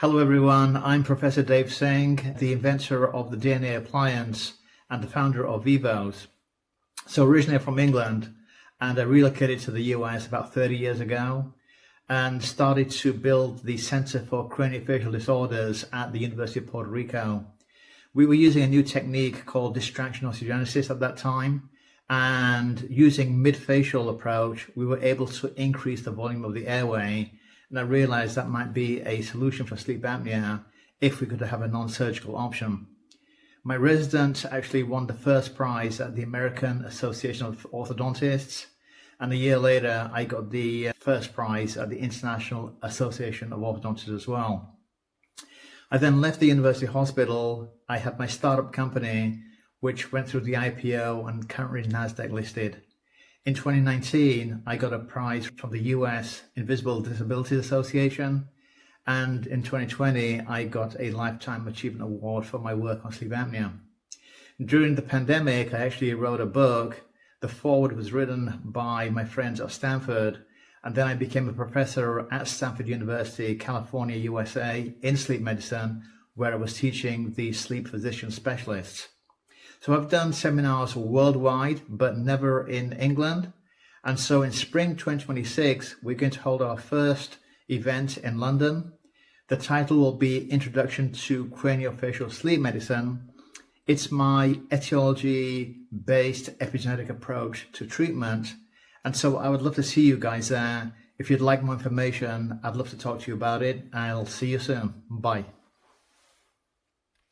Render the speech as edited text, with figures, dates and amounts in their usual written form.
Hello everyone, I'm Professor Dave Singh, the inventor of the DNA appliance and the founder of Vivos. So originally from England, and I relocated to the US about 30 years ago and started to build the Center for Craniofacial Disorders at the University of Puerto Rico. We were using a new technique called distraction osteogenesis at that time, and using mid-facial approach, we were able to increase the volume of the airway. And I realized that might be a solution for sleep apnea if we could have a non-surgical option. My resident actually won the first prize at the American Association of Orthodontics, and a year later I got the first prize at the International Association of Orthodontics as well. I then left the university hospital. I had my startup company, which went through the IPO and currently NASDAQ listed. In 2019, I got a prize from the US Invisible Disabilities Association. And in 2020, I got a Lifetime Achievement Award for my work on sleep apnea. During the pandemic, I actually wrote a book. The foreword was written by my friends at Stanford. And then I became a professor at Stanford University, California, USA, in sleep medicine, where I was teaching the sleep physician specialists. So I've done seminars worldwide, but never in England. And so in spring 2026, we're going to hold our first event in London. The title will be Introduction to Craniofacial Sleep Medicine. It's my etiology-based epigenetic approach to treatment. And so I would love to see you guys there. If you'd like more information, I'd love to talk to you about it. I'll see you soon. Bye.